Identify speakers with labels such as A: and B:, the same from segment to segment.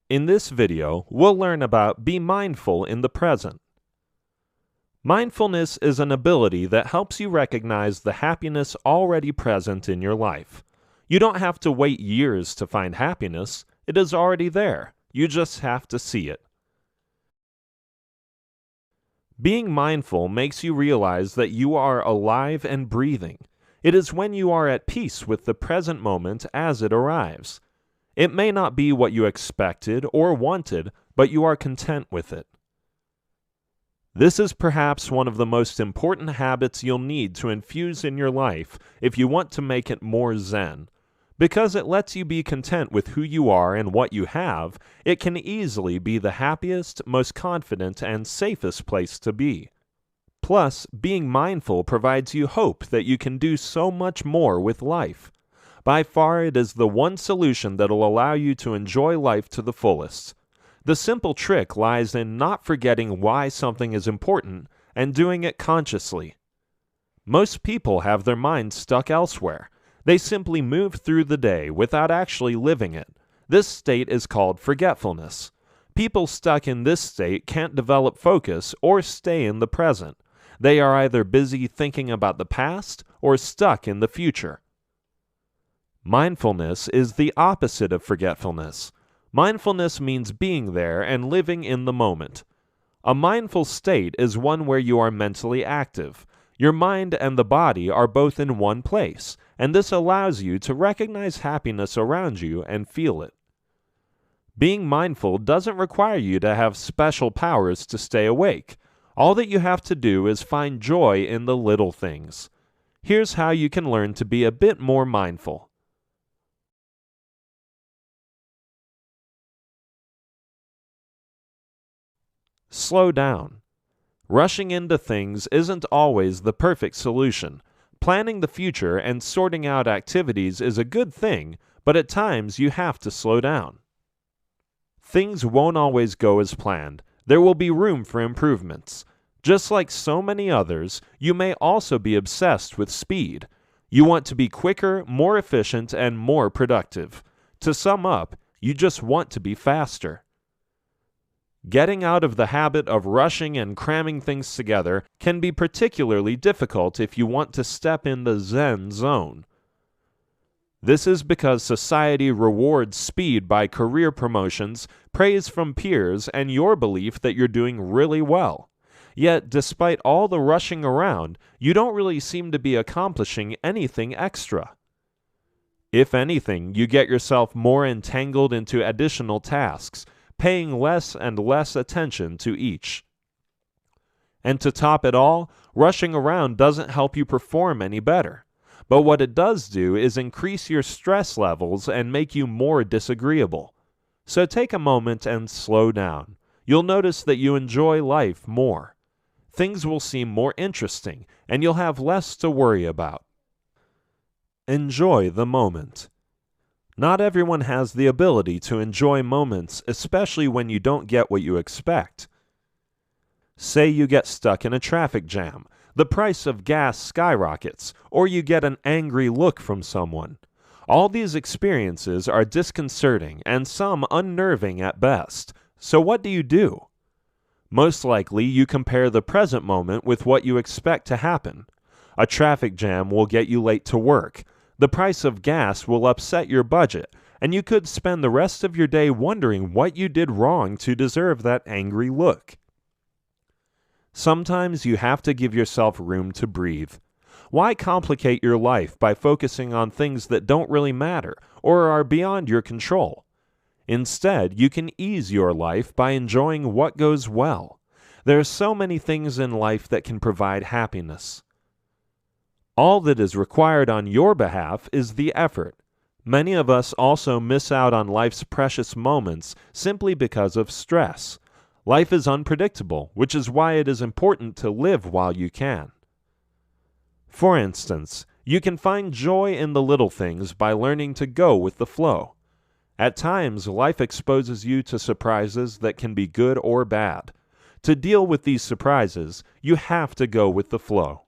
A: In this video, we'll learn about be mindful in the present. Mindfulness is an ability that helps you recognize the happiness already present in your life. You don't have to wait years to find happiness. It is already there. You just have to see it. Being mindful makes you realize that you are alive and breathing. It is when you are at peace with the present moment as it arrives. It may not be what you expected or wanted, but you are content with it. This is perhaps one of the most important habits you'll need to infuse in your life if you want to make it more Zen. Because it lets you be content with who you are and what you have, it can easily be the happiest, most confident, and safest place to be. Plus, being mindful provides you hope that you can do so much more with life. By far, it is the one solution that will allow you to enjoy life to the fullest. The simple trick lies in not forgetting why something is important and doing it consciously. Most people have their minds stuck elsewhere. They simply move through the day without actually living it. This state is called forgetfulness. People stuck in this state can't develop focus or stay in the present. They are either busy thinking about the past or stuck in the future. Mindfulness is the opposite of forgetfulness. Mindfulness means being there and living in the moment. A mindful state is one where you are mentally active. Your mind and the body are both in one place, and this allows you to recognize happiness around you and feel it. Being mindful doesn't require you to have special powers to stay awake. All that you have to do is find joy in the little things. Here's how you can learn to be a bit more mindful. Slow down. Rushing into things isn't always the perfect solution. Planning the future and sorting out activities is a good thing, but at times you have to slow down. Things won't always go as planned. There will be room for improvements. Just like so many others, you may also be obsessed with speed. You want to be quicker, more efficient, and more productive. To sum up, you just want to be faster. Getting out of the habit of rushing and cramming things together can be particularly difficult if you want to step in the Zen zone. This is because society rewards speed by career promotions, praise from peers, and your belief that you're doing really well. Yet, despite all the rushing around, you don't really seem to be accomplishing anything extra. If anything, you get yourself more entangled into additional tasks, paying less and less attention to each. And to top it all, rushing around doesn't help you perform any better. But what it does do is increase your stress levels and make you more disagreeable. So take a moment and slow down. You'll notice that you enjoy life more. Things will seem more interesting, and you'll have less to worry about. Enjoy the moment. Not everyone has the ability to enjoy moments, especially when you don't get what you expect. Say you get stuck in a traffic jam, the price of gas skyrockets, or you get an angry look from someone. All these experiences are disconcerting and some unnerving at best. So what do? Most likely you compare the present moment with what you expect to happen. A traffic jam will get you late to work. The price of gas will upset your budget, and you could spend the rest of your day wondering what you did wrong to deserve that angry look. Sometimes you have to give yourself room to breathe. Why complicate your life by focusing on things that don't really matter or are beyond your control? Instead, you can ease your life by enjoying what goes well. There are so many things in life that can provide happiness. All that is required on your behalf is the effort. Many of us also miss out on life's precious moments simply because of stress. Life is unpredictable, which is why it is important to live while you can. For instance, you can find joy in the little things by learning to go with the flow. At times, life exposes you to surprises that can be good or bad. To deal with these surprises, you have to go with the flow.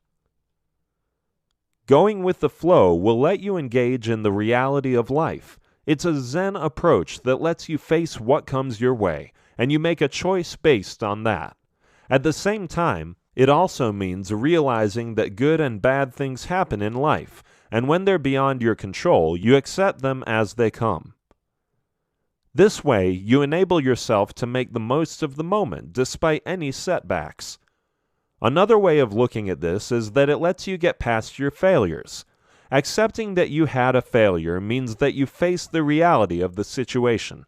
A: Going with the flow will let you engage in the reality of life. It's a Zen approach that lets you face what comes your way, and you make a choice based on that. At the same time, it also means realizing that good and bad things happen in life, and when they're beyond your control, you accept them as they come. This way, you enable yourself to make the most of the moment despite any setbacks. Another way of looking at this is that it lets you get past your failures. Accepting that you had a failure means that you face the reality of the situation.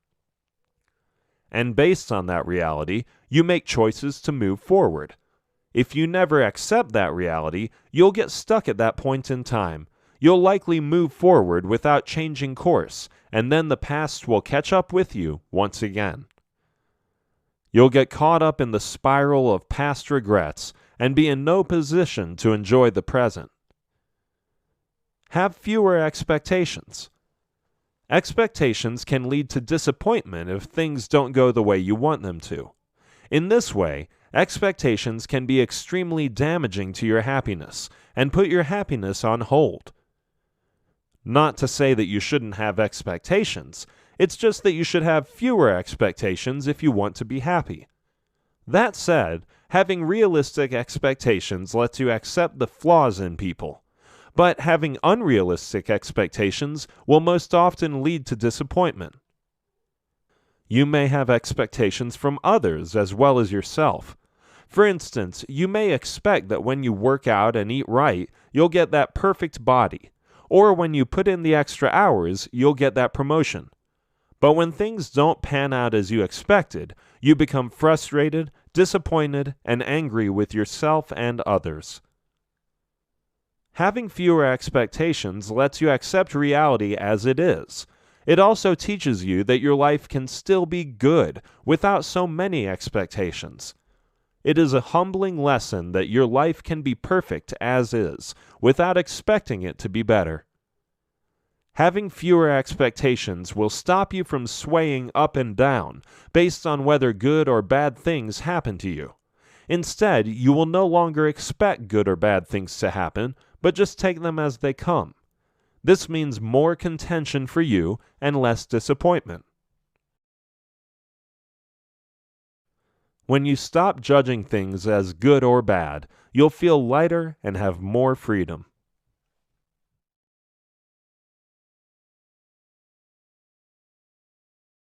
A: And based on that reality, you make choices to move forward. If you never accept that reality, you'll get stuck at that point in time. You'll likely move forward without changing course, and then the past will catch up with you once again. You'll get caught up in the spiral of past regrets and be in no position to enjoy the present. Have fewer expectations. Expectations can lead to disappointment if things don't go the way you want them to. In this way, expectations can be extremely damaging to your happiness and put your happiness on hold. Not to say that you shouldn't have expectations, it's just that you should have fewer expectations if you want to be happy. That said, having realistic expectations lets you accept the flaws in people, but having unrealistic expectations will most often lead to disappointment. You may have expectations from others as well as yourself. For instance, you may expect that when you work out and eat right, you'll get that perfect body, or when you put in the extra hours, you'll get that promotion. But when things don't pan out as you expected, you become frustrated, disappointed, and angry with yourself and others. Having fewer expectations lets you accept reality as it is. It also teaches you that your life can still be good without so many expectations. It is a humbling lesson that your life can be perfect as is, without expecting it to be better. Having fewer expectations will stop you from swaying up and down based on whether good or bad things happen to you. Instead, you will no longer expect good or bad things to happen, but just take them as they come. This means more contention for you and less disappointment. When you stop judging things as good or bad, you'll feel lighter and have more freedom.